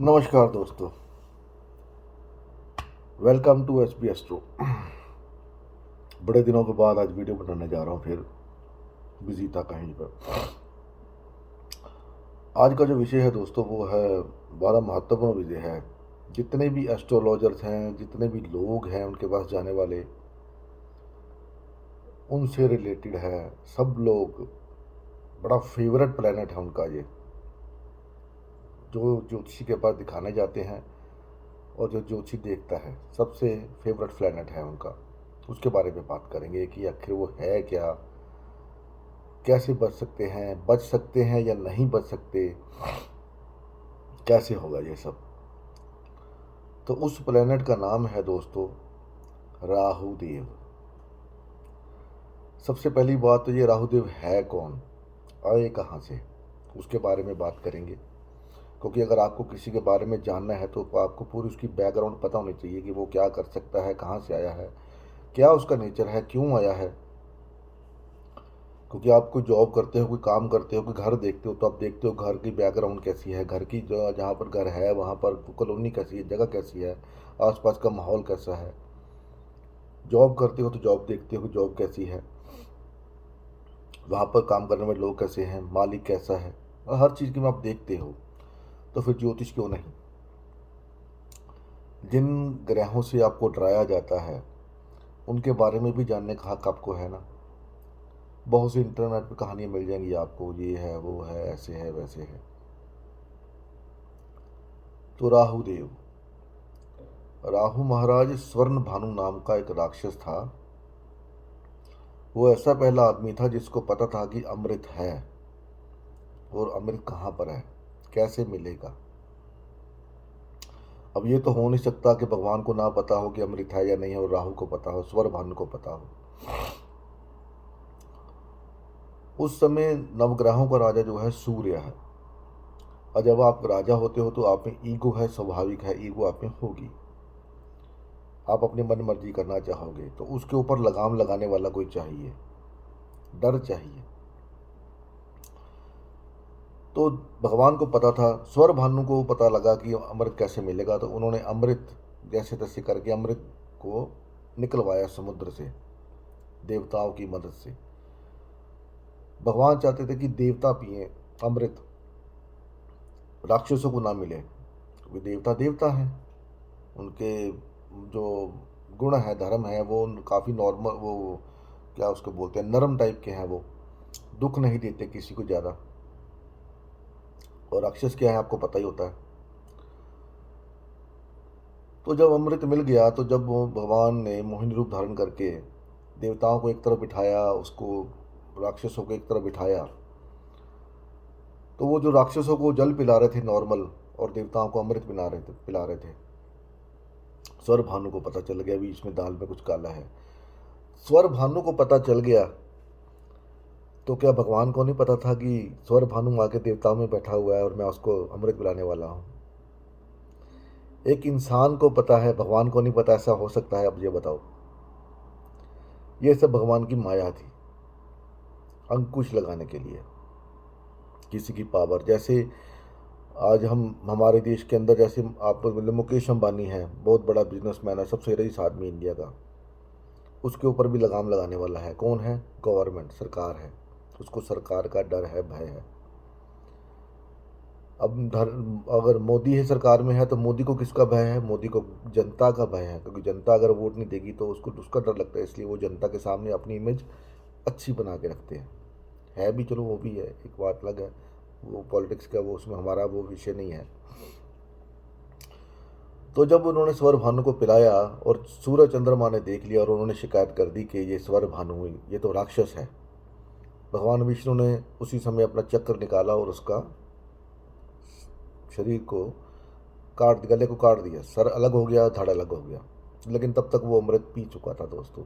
नमस्कार दोस्तों, welcome to H P Astro. बड़े दिनों के बाद आज वीडियो बनाने जा रहा हूँ, फिर बिजी था कहीं पर। आज का जो विषय है दोस्तों वो है बड़ा महत्वपूर्ण विषय है। जितने भी एस्ट्रोलॉजर्स हैं, जितने भी लोग हैं उनके पास जाने वाले, उनसे रिलेटेड है। सब लोग बड़ा फेवरेट प्लेनेट है उनका ये, जो ज्योतिषी के पास दिखाने जाते हैं और जो ज्योतिषी देखता है सबसे फेवरेट प्लेनेट है उनका। उसके बारे में बात करेंगे कि आखिर वो है क्या, कैसे बच सकते हैं या नहीं बच सकते, कैसे होगा ये सब। तो उस प्लेनेट का नाम है दोस्तों राहु देव। सबसे पहली बात तो ये राहु देव है कौन, आए कहाँ से, उसके बारे में बात करेंगे। क्योंकि अगर आपको किसी के बारे में जानना है तो आपको पूरी उसकी बैकग्राउंड पता होनी चाहिए कि वो क्या कर सकता है, कहाँ से आया है, क्या उसका नेचर है, क्यों आया है। क्योंकि आप कोई जॉब करते हो, कोई काम करते हो, कोई घर देखते हो, तो आप देखते हो घर की बैकग्राउंड कैसी है, घर की जो जहाँ पर घर है वहाँ पर कॉलोनी कैसी है, जगह कैसी है, आसपास का माहौल कैसा है। जॉब करते हो तो जॉब देखते हो कि जॉब कैसी है, वहाँ पर काम करने वाले लोग कैसे हैं, मालिक कैसा है, और हर चीज़ की में आप देखते हो। तो फिर ज्योतिष क्यों नहीं। जिन ग्रहों से आपको डराया जाता है उनके बारे में भी जानने का हक आपको है ना। बहुत सी इंटरनेट पे कहानियाँ मिल जाएंगी आपको, ये है वो है, ऐसे है वैसे है। तो राहु देव, राहु महाराज स्वर्ण भानु नाम का एक राक्षस था। वो ऐसा पहला आदमी था जिसको पता था कि अमृत है, और अमृत कहाँ पर है, कैसे मिलेगा। अब ये तो हो नहीं सकता कि भगवान को ना पता हो कि अमृत है या नहीं है, और राहु को पता हो, स्वर भानु को पता हो। उस समय नवग्रहों का राजा जो है सूर्य है। और जब आप राजा होते हो तो आप में ईगो है, स्वाभाविक है, ईगो आप में होगी। आप अपनी मन मर्जी करना चाहोगे तो उसके ऊपर लगाम लगाने वाला कोई चाहिए, डर चाहिए। तो भगवान को पता था, स्वर भानु को पता लगा कि अमृत कैसे मिलेगा, तो उन्होंने अमृत जैसे तैसे करके अमृत को निकलवाया समुद्र से, देवताओं की मदद से। भगवान चाहते थे कि देवता पिए अमृत, राक्षसों को ना मिले, क्योंकि देवता देवता हैं। उनके जो गुण है, धर्म है, वो काफ़ी नॉर्मल, वो क्या उसको बोलते हैं, नरम टाइप के हैं। वो दुख नहीं देते किसी को ज़्यादा। और राक्षस क्या है आपको पता ही होता है। तो जब अमृत मिल गया, तो जब वो भगवान ने मोहिनी रूप धारण करके देवताओं को एक तरफ बिठाया, उसको राक्षसों को एक तरफ बिठाया, तो वो जो राक्षसों को जल पिला रहे थे नॉर्मल, और देवताओं को अमृत पिला रहे थे। स्वर भानु को पता चल गया भी इसमें दाल में कुछ काला है। स्वर भानु को पता चल गया तो क्या भगवान को नहीं पता था कि स्वर भानु आके देवताओं में बैठा हुआ है और मैं उसको अमृत पिलाने वाला हूँ। एक इंसान को पता है, भगवान को नहीं पता, ऐसा हो सकता है? अब ये बताओ। ये सब भगवान की माया थी, अंकुश लगाने के लिए किसी की पावर। जैसे आज हम हमारे देश के अंदर, जैसे आप मतलब मुकेश अंबानी है, बहुत बड़ा बिजनेसमैन है, सबसे रईस आदमी इंडिया का, उसके ऊपर भी लगाम लगाने वाला है। कौन है? गवर्नमेंट, सरकार है। उसको सरकार का डर है, भय है। अब अगर मोदी है सरकार में है तो मोदी को किसका भय है? मोदी को जनता का भय है, क्योंकि जनता अगर वोट नहीं देगी तो उसको उसका डर लगता है। इसलिए वो जनता के सामने अपनी इमेज अच्छी बना के रखते हैं। है भी, चलो वो भी है, एक बात अलग है, वो पॉलिटिक्स का, वो उसमें हमारा वो विषय नहीं है। तो जब उन्होंने स्वर भानु को पिलाया और सूर्य चंद्रमा ने देख लिया और उन्होंने शिकायत कर दी कि ये स्वर भानु हुई, ये तो राक्षस है, भगवान विष्णु ने उसी समय अपना चक्र निकाला और उसका शरीर को काट, गले को काट दिया। सर अलग हो गया, धड़ अलग हो गया, लेकिन तब तक वो अमृत पी चुका था दोस्तों।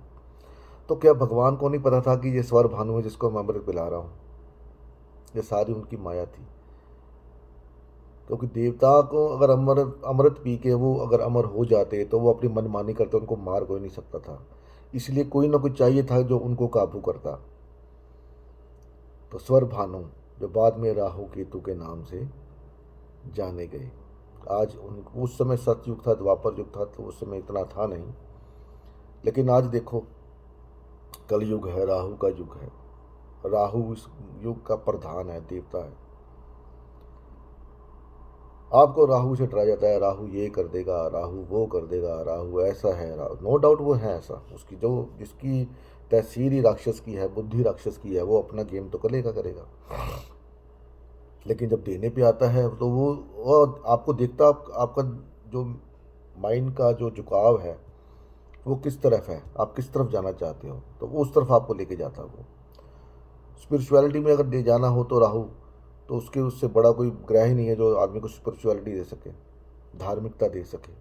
तो क्या भगवान को नहीं पता था कि ये स्वर भानु है जिसको मैं अमृत पिला रहा हूँ? ये सारी उनकी माया थी। क्योंकि देवता को अगर अमृत अमृत पी के वो अगर अमर हो जाते तो वो अपनी मनमानी करते, उनको मार कोई नहीं सकता था। इसलिए कोई ना कोई चाहिए था जो उनको काबू करता। तो स्वर भानु, जो बाद में राहु केतु के नाम से जाने गए, आज उस समय सतयुग था, द्वापर युग था, तो उस समय इतना था नहीं। लेकिन आज देखो, कलयुग है, राहु का युग है। राहु इस युग का प्रधान है, देवता है। आपको राहु से डराया जाता है, राहु ये कर देगा, राहु वो कर देगा, राहु ऐसा है। राहु नो डाउट वो है ऐसा, उसकी जो जिसकी तहसीर ही राक्षस की है, बुद्धि राक्षस की है, वो अपना गेम तो करेगा करेगा। लेकिन जब देने पे आता है तो वो आपको देखता, आपका जो माइंड का जो झुकाव है वो किस तरफ है, आप किस तरफ जाना चाहते हो, तो वो उस तरफ आपको लेके जाता है। वो स्पिरिचुअलिटी में अगर ले जाना हो तो राहु, तो उसके उससे बड़ा कोई ग्रह ही नहीं है जो आदमी को स्पिरिचुअलिटी दे सके, धार्मिकता दे सके।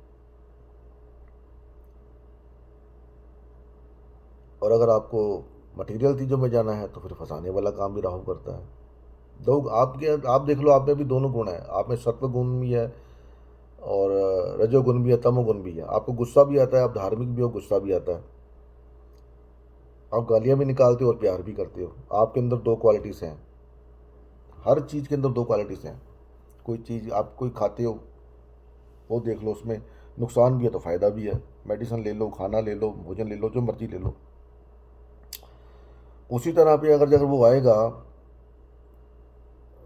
और अगर आपको मटेरियल चीज़ों में जाना है तो फिर फंसाने वाला काम भी राहु करता है। दो आपके, आप देख लो, आप में भी दोनों गुण है, आप में सत्व गुण भी है और रजोगुण भी है, तमोगुण भी है। आपको गुस्सा भी आता है, आप धार्मिक भी हो, गुस्सा भी आता है, आप गालियाँ भी निकालते हो और प्यार भी करते हो। आपके अंदर दो क्वालिटीज़ हैं, हर चीज़ के अंदर दो क्वालिटीज़ हैं। कोई चीज़ आप कोई खाते हो, वो देख लो, उसमें नुकसान भी है तो फ़ायदा भी है। मेडिसिन ले लो, खाना ले लो, भोजन ले लो, जो मर्जी ले लो। उसी तरह पे अगर अगर वो आएगा,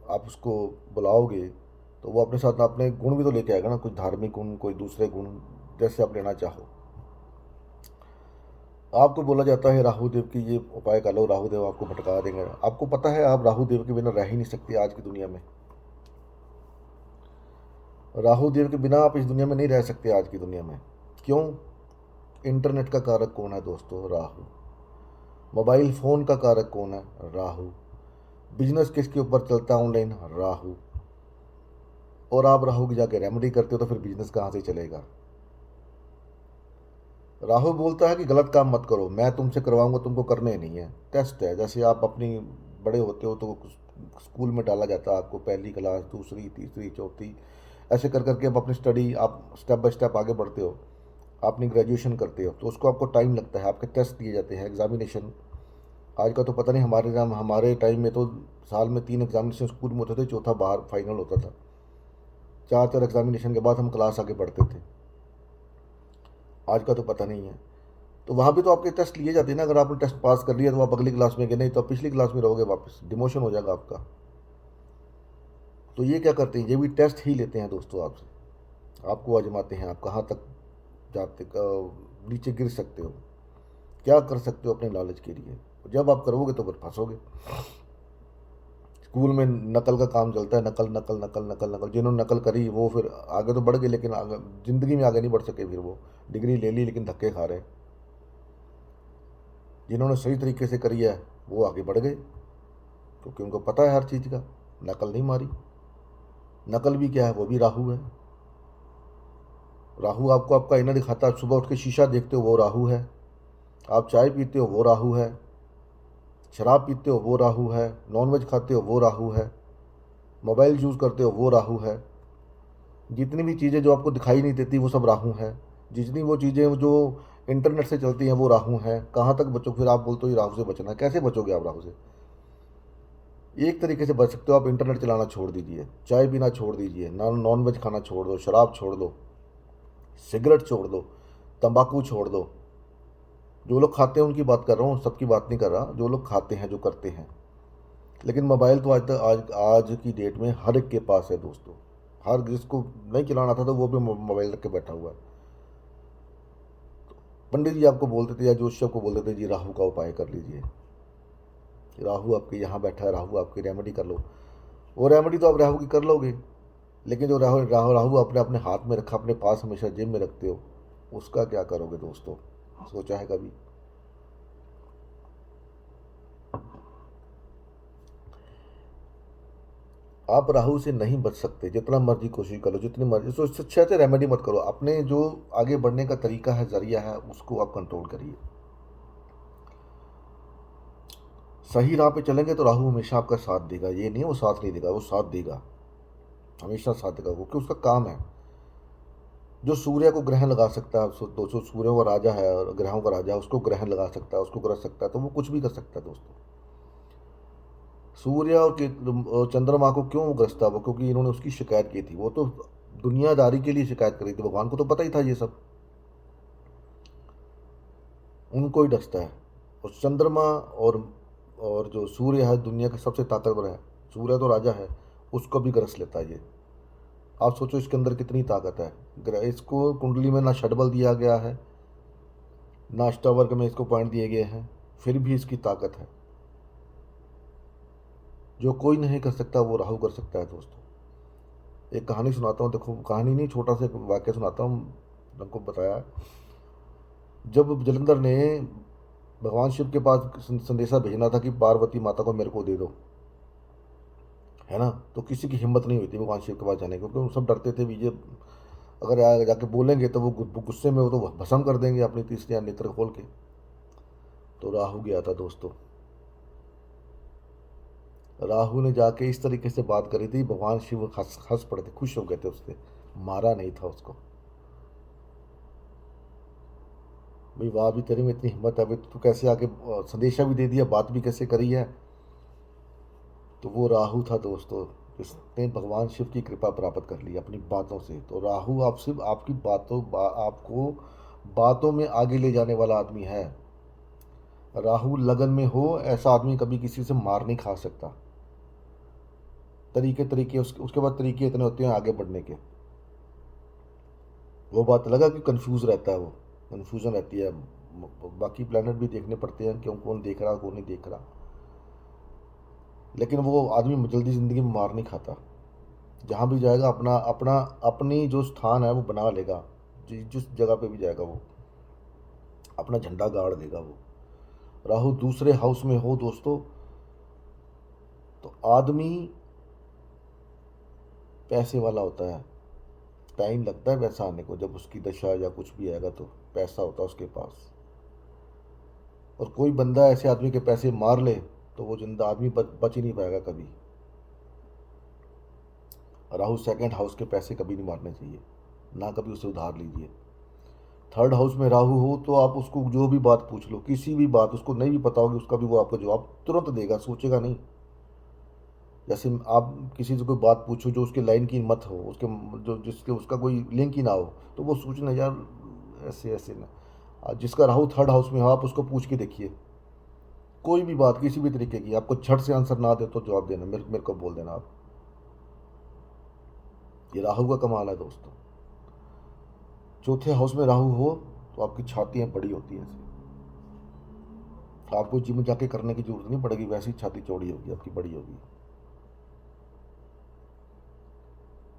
आप उसको बुलाओगे, तो वो अपने साथ अपने गुण भी तो लेके आएगा ना, कुछ धार्मिक गुण, कोई दूसरे गुण, जैसे आप लेना चाहो। आपको बोला जाता है राहु देव की ये उपाय कर लो, राहु देव आपको भटका देंगे। आपको पता है आप राहु देव के बिना रह ही नहीं सकते आज की दुनिया में। राहु देव के बिना आप इस दुनिया में नहीं रह सकते आज की दुनिया में। क्यों? इंटरनेट का कारक कौन है दोस्तों? राहु। मोबाइल फ़ोन का कारक कौन है? राहु। बिजनेस किसके ऊपर चलता है? ऑनलाइन। राहु। और आप राहु की जाके रेमेडी करते हो तो फिर बिजनेस कहाँ से चलेगा? राहु बोलता है कि गलत काम मत करो, मैं तुमसे करवाऊंगा, तुमको करने ही नहीं है। टेस्ट है, जैसे आप अपनी बड़े होते हो तो स्कूल में डाला जाता है आपको, पहली क्लास, दूसरी, तीसरी, चौथी, ऐसे कर करके आप अपनी स्टडी, आप स्टेप बाय स्टेप आगे बढ़ते हो। आपने ग्रेजुएशन करते हो तो उसको आपको टाइम लगता है, आपके टेस्ट दिए जाते हैं, एग्जामिनेशन। आज का तो पता नहीं, हमारे टाइम में तो साल में 3 एग्जामिनेशन स्कूल में होते थे, चौथा बाहर फाइनल होता था। 4 एग्जामिनेशन के बाद हम क्लास आगे बढ़ते थे। आज का तो पता नहीं है। तो वहाँ भी तो आपके टेस्ट लिए जाते हैं ना। अगर आपने टेस्ट पास कर लिया तो आप अगली क्लास में गए, नहीं तो आप पिछली क्लास में रहोगे, वापस डिमोशन हो जाएगा आपका। तो ये क्या करते हैं, ये भी टेस्ट ही लेते हैं दोस्तों आपसे, आपको आजमाते हैं, आप कहाँ तक जाते, नीचे गिर सकते हो, क्या कर सकते हो अपने नॉलेज के लिए। जब आप करोगे तो फिर फंसोगे। स्कूल में नकल का काम चलता है, नकल नकल नकल नकल नकल। जिन्होंने नकल करी वो फिर आगे तो बढ़ गए, लेकिन आगे ज़िंदगी में आगे नहीं बढ़ सके। फिर वो डिग्री ले ली लेकिन धक्के खा रहे। जिन्होंने सही तरीके से करी है वो आगे बढ़ गए, क्योंकि उनको पता है हर चीज़ का, नकल नहीं मारी। नकल भी क्या है, वो भी राहु है। राहु आपको आपका आईना दिखाता है, सुबह उठ के शीशा देखते हो वो राहु है। आप चाय पीते हो वो राहु है। शराब पीते हो वो राहु है। नॉनवेज खाते हो वो राहु है। मोबाइल यूज़ करते हो वो राहु है। जितनी भी चीज़ें जो आपको दिखाई नहीं देती वो सब राहु हैं। जितनी वो चीज़ें जो इंटरनेट से चलती हैं वो राहु हैं। कहाँ तक बचो? फिर आप बोलते हो ये राहु से बचना है, कैसे बचोगे आप राहु से? एक तरीके से बच सकते हो, आप इंटरनेट चलाना छोड़ दीजिए, चाय पीना छोड़ दीजिए, नॉन वेज खाना छोड़ दो, शराब छोड़ दो, सिगरेट छोड़ दो, तंबाकू छोड़ दो। जो लोग खाते हैं उनकी बात कर रहा हूँ, सबकी बात नहीं कर रहा, जो लोग खाते हैं, जो करते हैं। लेकिन मोबाइल तो आज तक, आज की डेट में हर एक के पास है दोस्तों। हर जिसको नहीं चलाना था तो वो भी मोबाइल रख के बैठा हुआ है। पंडित जी आपको बोलते थे या ज्योतिष आपको बोलते थे जी राहु का उपाय कर लीजिए, राहु आपके यहाँ बैठा है, राहु आपकी रेमेडी कर लो। वो रेमेडी तो आप राहु की कर लोगे, लेकिन जो राहु राहु राहु आपने अपने हाथ में रखा, अपने पास हमेशा जेब में रखते हो, उसका क्या करोगे दोस्तों? सोचा है कभी? आप राहु से नहीं बच सकते, जितना मर्जी कोशिश करो, जितनी मर्जी। तो इससे अच्छा है रेमेडी मत करो, अपने जो आगे बढ़ने का तरीका है, जरिया है, उसको आप कंट्रोल करिए। सही राह पे चलेंगे तो राहु हमेशा आपका साथ देगा। ये नहीं है वो साथ नहीं देगा, वो साथ देगा, हमेशा साथ देगा, क्योंकि उसका काम है। जो सूर्य को ग्रहण लगा सकता है, दोस्तों सूर्यों का राजा है और ग्रहों का राजा है, उसको ग्रहण लगा सकता है, उसको ग्रस सकता है, तो वो कुछ भी कर सकता है दोस्तों। सूर्य और चंद्रमा को क्यों ग्रसता है वो? क्योंकि इन्होंने उसकी शिकायत की थी। वो तो दुनियादारी के लिए शिकायत करी थी, भगवान को तो पता ही था ये सब, उनको ही डसता है। और चंद्रमा और जो सूर्य है दुनिया का सबसे ताकतवर है, सूर्य तो राजा है, उसको भी ग्रस लेता है ये। आप सोचो इसके अंदर कितनी ताकत है। इसको कुंडली में ना षडबल दिया गया है, ना अष्टावर्ग में इसको पॉइंट दिए गए हैं, फिर भी इसकी ताकत है। जो कोई नहीं कर सकता वो राहु कर सकता है दोस्तों। एक कहानी सुनाता हूँ, देखो कहानी नहीं, छोटा सा एक वाक्य सुनाता हूँ। उनको बताया, जब जलंधर ने भगवान शिव के पास संदेशा भेजना था कि पार्वती माता को मेरे को दे दो, है ना, तो किसी की हिम्मत नहीं हुई थी भगवान शिव के पास जाने की, क्योंकि वो सब डरते थे विजय, अगर जाके बोलेंगे तो वो गुस्से में वो तो भस्म कर देंगे अपनी तीसरी नेत्र खोल के। तो राहु गया था दोस्तों। राहु ने जाके इस तरीके से बात करी थी, भगवान शिव हंस हंस पड़े थे, खुश हो गए थे उससे, मारा नहीं था उसको। भाई वाह, भी तेरे में इतनी हिम्मत है, भाई तू कैसे आके संदेशा भी दे दिया, बात भी कैसे करी है। तो वो राहु था दोस्तों, जिसने भगवान शिव की कृपा प्राप्त कर ली अपनी बातों से। तो राहु आप सिर्फ आपकी आपको बातों में आगे ले जाने वाला आदमी है। राहु लगन में हो ऐसा आदमी कभी किसी से मार नहीं खा सकता। तरीके तरीके उसके बाद तरीके इतने होते हैं आगे बढ़ने के। वो बात लगा कि कंफ्यूज रहता है, वो कंफ्यूजन रहती है। बाकी प्लैनेट भी देखने पड़ते हैं, क्यों कौन देख रहा कौन नहीं देख रहा, लेकिन वो आदमी जल्दी ज़िंदगी में मार नहीं खाता। जहाँ भी जाएगा अपना अपना अपनी जो स्थान है वो बना लेगा। जिस जगह पे भी जाएगा वो अपना झंडा गाड़ देगा। वो राहु दूसरे हाउस में हो दोस्तों, तो आदमी पैसे वाला होता है। टाइम लगता है पैसा आने को, जब उसकी दशा या कुछ भी आएगा तो पैसा होता है उसके पास। और कोई बंदा ऐसे आदमी के पैसे मार ले तो वो जिंदा आदमी बच ही नहीं पाएगा कभी। राहु सेकंड हाउस के पैसे कभी नहीं मारने चाहिए, ना कभी उसे उधार लीजिए। थर्ड हाउस में राहु हो तो आप उसको जो भी बात पूछ लो, किसी भी बात उसको नहीं भी पता होगी, उसका भी वो आपको जवाब तुरंत देगा, सोचेगा नहीं। जैसे आप किसी से कोई बात पूछो जो उसके लाइन की मत हो, उसके जो जिसके उसका कोई लिंक ही ना हो, तो वो सोचना यार ऐसे ऐसे ना। जिसका राहु थर्ड हाउस में हो आप उसको पूछ के देखिए, कोई भी बात किसी भी तरीके की, आपको झट से आंसर ना दे तो जवाब देना, मेरे को बोल देना आप। ये राहु का कमाल है दोस्तों। चौथे हाउस में राहु हो तो आपकी छातियाँ बड़ी होती हैं ऐसे, आपको जिम जाके करने की जरूरत नहीं पड़ेगी, वैसी छाती चौड़ी होगी आपकी, बड़ी होगी।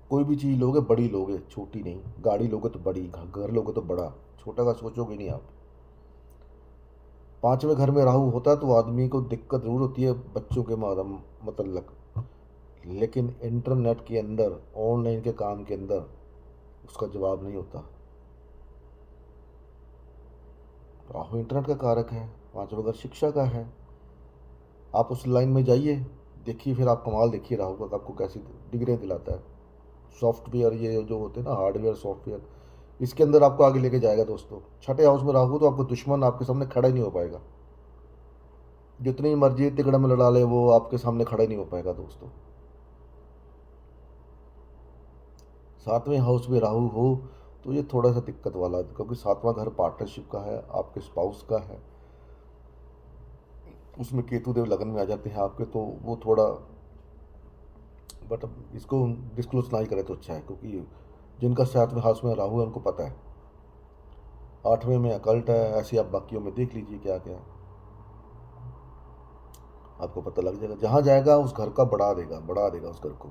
कोई भी चीज़ लोगे बड़ी लोगे, छोटी नहीं। गाड़ी लोगे तो बड़ी, घर लोगे तो बड़ा, छोटा का सोचोगे नहीं आप। पांचवें घर में राहु होता है तो आदमी को दिक्कत जरूर होती है बच्चों के मतलब, लेकिन इंटरनेट के अंदर, ऑनलाइन के काम के अंदर उसका जवाब नहीं होता। राहु इंटरनेट का कारक है, पांचवा घर शिक्षा का है। आप उस लाइन में जाइए, देखिए फिर आप कमाल देखिए राहु का, आपको कैसी डिग्रियाँ दिलाता है। सॉफ्टवेयर ये जो होते हैं ना, हार्डवेयर सॉफ्टवेयर, इसके अंदर आपको आगे लेके जाएगा दोस्तों। छठे हाउस में राहु तो आपको दुश्मन आपके सामने खड़ा ही नहीं हो पाएगा, जितनी मर्जी तिकड़ा में लड़ा ले वो आपके सामने खड़ा ही नहीं हो पाएगा दोस्तों। सातवें हाउस में राहु हो तो ये थोड़ा सा दिक्कत वाला है, क्योंकि सातवां घर पार्टनरशिप का है, आपके स्पाउस का है। उसमें केतु देव लगन में आ जाते हैं आपके, तो वो थोड़ा, बट अब इसको डिस्क्लोज ना ही करें तो अच्छा है, क्योंकि जिनका सातवें हाउस में राहु है उनको पता है। आठवें में अकल्ट है, ऐसे आप बाकियों में देख लीजिए क्या क्या, आपको पता लग जाएगा। जहाँ जाएगा उस घर का बढ़ा देगा उस घर को।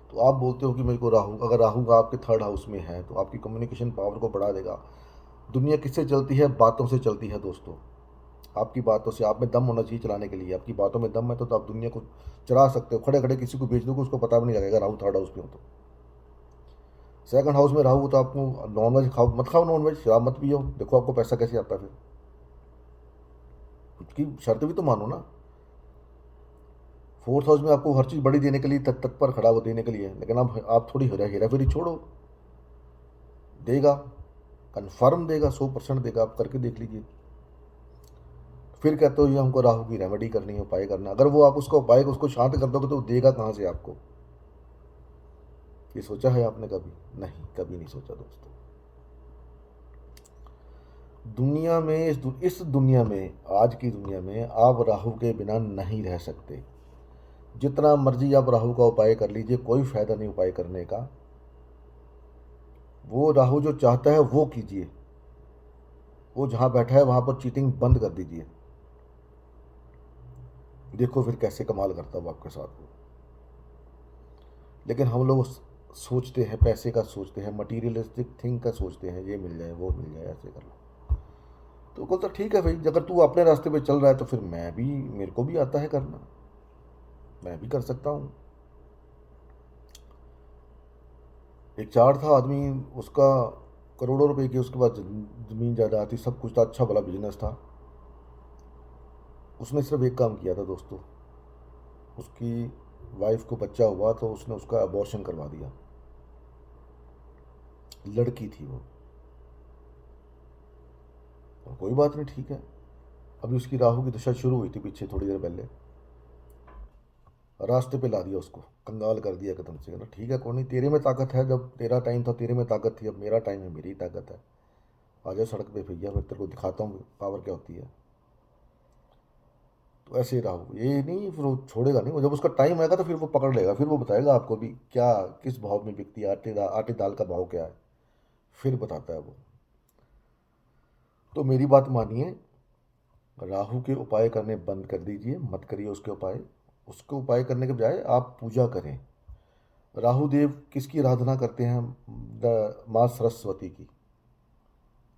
तो आप बोलते हो कि मेरे को राहु, अगर राहु का आपके थर्ड हाउस में है तो आपकी कम्युनिकेशन पावर को बढ़ा देगा। दुनिया किससे चलती है? बातों से चलती है दोस्तों। आपकी बातों से, आप में दम होना चाहिए चलाने के लिए। आपकी बातों में दम है तो आप दुनिया को चला सकते हो। खड़े खड़े किसी को बेच दोगे, उसको पता भी नहीं लगेगा राहु थर्ड हाउस में हो तो। सेकंड हाउस में राहु तो आपको नॉनवेज खाओ मत खाओ, नॉनवेज शराब मत पियो, देखो आपको पैसा कैसे आता है। फिर उसकी शर्त भी तो मानो ना। फोर्थ हाउस में आपको हर चीज़ बड़ी देने के लिए तत्पर खड़ा हो देने के लिए, लेकिन आप थोड़ी हेरा फेरी छोड़ो, देगा, कन्फर्म देगा, 100% देगा। आप करके देख लीजिए। फिर कहते हो ये हमको राहु की रेमेडी करनी है, उपाय करना। अगर वो आप उसका उपाय उसको शांत कर दोगे तो देगा कहाँ से आपको? ये सोचा है आपने कभी? नहीं, कभी नहीं सोचा दोस्तों। दुनिया में इस दुनिया में, आज की दुनिया में आप राहु के बिना नहीं रह सकते। जितना मर्जी आप राहु का उपाय कर लीजिए, कोई फायदा नहीं उपाय करने का। वो राहु जो चाहता है वो कीजिए। वो जहां बैठा है वहां पर चीटिंग बंद कर दीजिए। देखो फिर कैसे कमाल करता है वो आपके साथ वो। लेकिन हम लोग सोचते हैं, पैसे का सोचते हैं, मटीरियलिस्टिक थिंग का सोचते हैं, ये मिल जाए वो मिल जाए, ऐसे कर लो। तो बोलता ठीक है भाई, अगर तू अपने रास्ते पे चल रहा है तो फिर मैं भी, मेरे को भी आता है करना, मैं भी कर सकता हूँ। एक चार था आदमी, उसका करोड़ों रुपए की उसके पास ज़मीन जायदाद थी, सब कुछ था, अच्छा भला बिजनेस था। उसने सिर्फ एक काम किया था दोस्तों। उसकी वाइफ को बच्चा हुआ तो उसने उसका अबॉर्शन करवा दिया। लड़की थी वो। तो कोई बात नहीं, ठीक है। अभी उसकी राहु की दशा शुरू हुई थी पीछे थोड़ी देर पहले। रास्ते पे ला दिया उसको, कंगाल कर दिया एकदम से। ना ठीक है, कोई नहीं, तेरे में ताकत है, जब तेरा टाइम था तेरे में ताकत थी, अब मेरा टाइम है, मेरी ताकत है। आ जा सड़क पे भैया, मैं तेरे को दिखाता हूँ पावर क्या होती है। तो ऐसे ही राहु ये नहीं, फिर वो छोड़ेगा नहीं। वो जब उसका टाइम आएगा तो फिर वो पकड़ लेगा, फिर वो बताएगा आपको भी क्या, किस भाव में बिकती है आटे दाल का भाव क्या है, फिर बताता है वो। तो मेरी बात मानिए, राहु के उपाय करने बंद कर दीजिए, मत करिए उसके उपाय। उसके उपाय करने के बजाय आप पूजा करें। राहु देव किसकी आराधना करते हैं? माँ सरस्वती की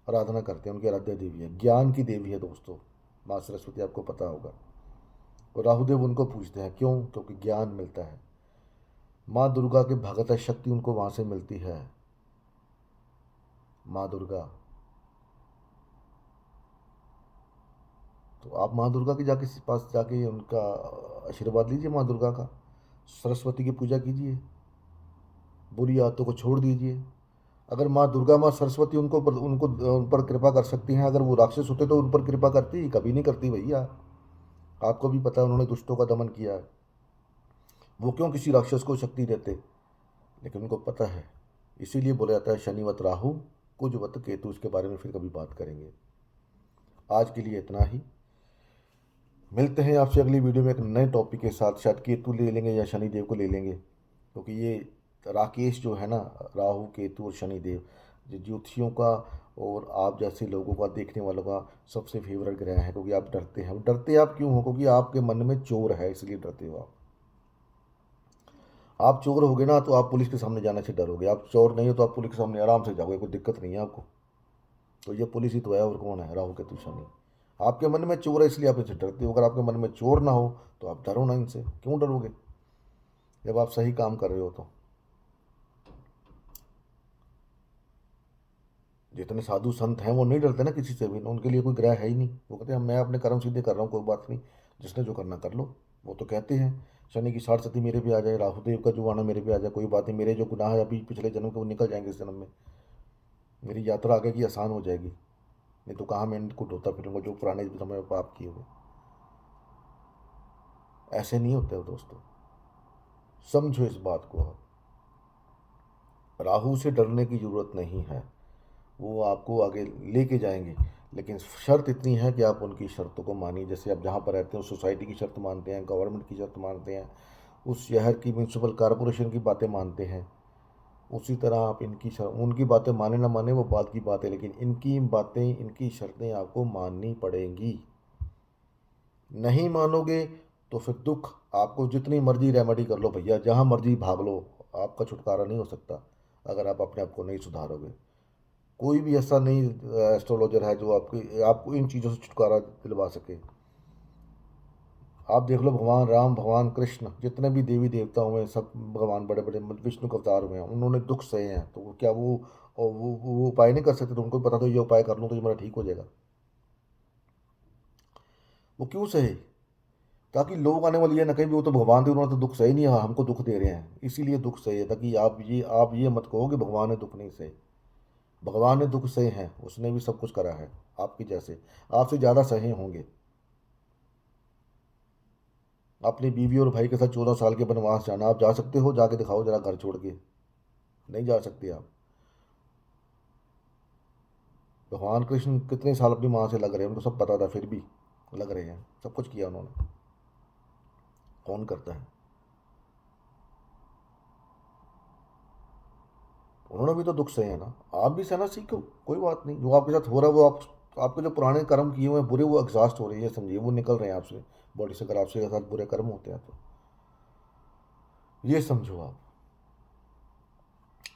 आराधना करते हैं, उनकी आराध्य देवी है, ज्ञान की देवी है दोस्तों माँ सरस्वती, आपको पता होगा। और राहुदेव उनको पूजते हैं, क्यों? क्योंकि ज्ञान मिलता है। माँ दुर्गा के भगत शक्ति उनको वहाँ से मिलती है। माँ दुर्गा, तो आप माँ दुर्गा के जाके पास जाके उनका आशीर्वाद लीजिए, माँ दुर्गा का। सरस्वती की पूजा कीजिए, बुरी आदतों को छोड़ दीजिए। अगर माँ दुर्गा, माँ सरस्वती उनको उन पर कृपा कर सकती हैं, अगर वो राक्षस होते तो उन पर कृपा करती? कभी नहीं करती भैया। आपको भी पता है उन्होंने दुष्टों का दमन किया है। वो क्यों किसी राक्षस को शक्ति देते? लेकिन उनको पता है। इसीलिए बोला जाता है शनिवत राहु, कुजवत केतु। इसके बारे में फिर कभी बात करेंगे। आज के लिए इतना ही। मिलते हैं आपसे अगली वीडियो में एक नए टॉपिक के साथ। शायद केतु ले लेंगे या शनिदेव को ले लेंगे, क्योंकि ये राकेश जो है ना, राहु केतु और शनिदेव, जो ज्योतिषियों का और आप जैसे लोगों का, देखने वालों का सबसे फेवरेट ग्रह है। क्योंकि आप डरते हैं। डरते आप क्यों हो? क्योंकि आपके मन में चोर है, इसलिए डरते हो आप चोर होगे ना तो आप पुलिस के सामने जाने से डरोगे। आप चोर नहीं हो तो आप पुलिस के सामने आराम से जाओगे, कोई दिक्कत नहीं है आपको। तो ये पुलिस ही तो है, और कौन है? राहु केतु शनि। आपके मन में चोर है इसलिए आप इनसे डरते हो। अगर आपके मन में चोर ना हो तो आप डरो ना इनसे। क्यों डरोगे जब आप सही काम कर रहे हो? तो जितने साधु संत हैं वो नहीं डरते ना किसी से भी। उनके लिए कोई ग्रह है ही नहीं। वो कहते हैं मैं अपने कर्म सीधे कर रहा हूँ, कोई बात नहीं, जिसने जो करना कर लो। वो तो कहते हैं शनि की 60 सती मेरे पे आ जाए, राहुदेव का जो आना मेरे पे आ जाए, कोई बात नहीं, मेरे जो गुनाह है अभी पिछले जन्म के वो निकल जाएंगे इस जन्म में। मेरी यात्रा आगे की आसान हो जाएगी। नहीं तो कहाँ मैं इनको ढोता फिरूंगा जो पुराने समय में पाप किए हुए। ऐसे नहीं होते हो दोस्तों, समझो इस बात को। राहु से डरने की ज़रूरत नहीं है, वो आपको आगे लेके जाएंगे। लेकिन शर्त इतनी है कि आप उनकी शर्तों को मानिए। जैसे आप जहाँ पर रहते हैं उस सोसाइटी की शर्त मानते हैं, गवर्नमेंट की शर्त मानते हैं, उस शहर की म्यूनसिपल कॉरपोरेशन की बातें मानते हैं, उसी तरह आप इनकी उनकी बातें माने ना माने वो बात की बात है, लेकिन इनकी बातें, इनकी शर्तें आपको माननी पड़ेंगी। नहीं मानोगे तो फिर दुख। आपको जितनी मर्जी रेमेडी कर लो भैया, जहाँ मर्जी भाग लो, आपका छुटकारा नहीं हो सकता अगर आप अपने आप को नहीं सुधारोगे। कोई भी ऐसा नहीं एस्ट्रोलॉजर है जो आपको इन चीज़ों से छुटकारा दिलवा सके। आप देख लो, भगवान राम, भगवान कृष्ण, जितने भी देवी देवता हुए, सब भगवान बड़े बड़े विष्णु के अवतार हुए हैं, उन्होंने दुख सहे हैं। तो क्या वो उपाय नहीं कर सकते? तो उनको पता तो ये उपाय कर लूँ तो ये मेरा ठीक हो जाएगा। वो क्यों सहे? ताकि लोग आने वाली है ना, कहीं भी वो तो भगवान थे, उन्होंने तो दुख सहे नहीं, हाँ हमको दुख दे रहे हैं इसीलिए दुख सहे, ताकि आप ये मत कहो कि भगवान ने दुख नहीं सहे। भगवान ने दुख सहे हैं, उसने भी सब कुछ करा है आपकी जैसे, आपसे ज़्यादा सहे होंगे। अपनी बीवी और भाई के साथ 14 साल के वनवास जाना, आप जा सकते हो? जाके दिखाओ जरा घर छोड़ के। नहीं जा सकते आप। भगवान कृष्ण कितने साल अपनी माँ से लग रहे हैं, उनको सब पता था, फिर भी लग रहे हैं, सब कुछ किया उन्होंने। कौन करता है? उन्होंने भी तो दुख सहे हैं ना, आप भी सहना सीखो। कोई बात नहीं, जो आपके साथ हो रहा है वो आपके जो पुराने कर्म किए हुए हैं बुरे, वो एग्जॉस्ट हो रही है, समझिए वो निकल रहे हैं आपसे बॉडी से। अगर आपसे साथ बुरे कर्म होते हैं तो ये समझो आप।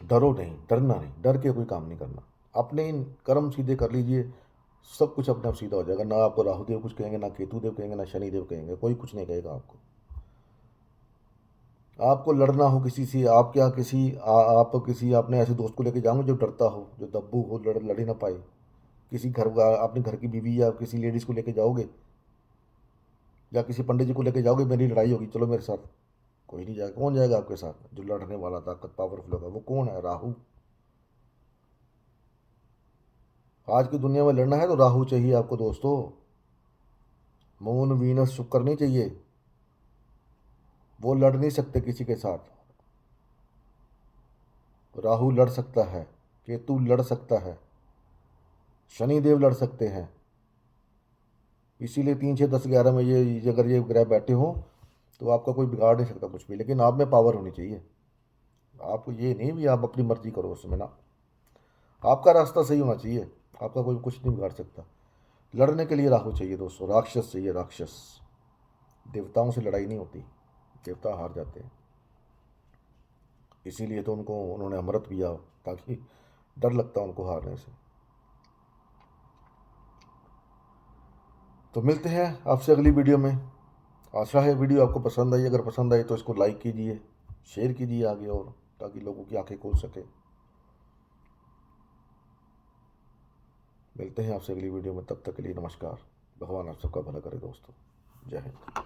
डरो नहीं, डरना नहीं, डर के कोई काम नहीं करना। अपने इन कर्म सीधे कर लीजिए, सब कुछ अपने आप सीधा हो जाएगा। ना आपको राहुदेव कुछ कहेंगे, ना केतु देव कहेंगे, ना शनिदेव कहेंगे, कोई कुछ नहीं कहेगा आपको। आपको लड़ना हो किसी से, आप क्या किसी आप किसी अपने ऐसे दोस्त को लेके जाओगे जो डरता हो, जो दब्बू हो, लड़ ही ना पाए। किसी घर का अपने घर की बीवी या किसी लेडीज़ को लेके जाओगे, या किसी पंडित जी को लेके जाओगे, मेरी लड़ाई होगी चलो मेरे साथ, कोई नहीं जाएगा। कौन जाएगा आपके साथ? जो लड़ने वाला ताकत पावरफुल होगा वो कौन है? राहु। आज की दुनिया में लड़ना है तो राहु चाहिए आपको दोस्तों। मून वीनस शुक्र नहीं चाहिए, वो लड़ नहीं सकते किसी के साथ। राहु लड़ सकता है, केतु लड़ सकता है, शनिदेव लड़ सकते हैं। इसीलिए 3 6 10 11 में अगर ये ग्रह बैठे हों तो आपका कोई बिगाड़ नहीं सकता कुछ भी। लेकिन आप में पावर होनी चाहिए। आपको ये नहीं भी आप अपनी मर्जी करो उसमें ना, आपका रास्ता सही होना चाहिए। आपका कोई कुछ नहीं बिगाड़ सकता। लड़ने के लिए राहु चाहिए दोस्तों, राक्षस चाहिए, राक्षस। देवताओं से लड़ाई नहीं होती, देवता हार जाते हैं। इसीलिए तो उनको उन्होंने अमृत पिया, ताकि डर लगता उनको हारने से। तो मिलते हैं आपसे अगली वीडियो में। आशा है वीडियो आपको पसंद आई। अगर पसंद आई तो इसको लाइक कीजिए, शेयर कीजिए आगे, और ताकि लोगों की आंखें खोल सके। मिलते हैं आपसे अगली वीडियो में, तब तक के लिए नमस्कार। भगवान आप सबका भला करे दोस्तों। जय हिंद।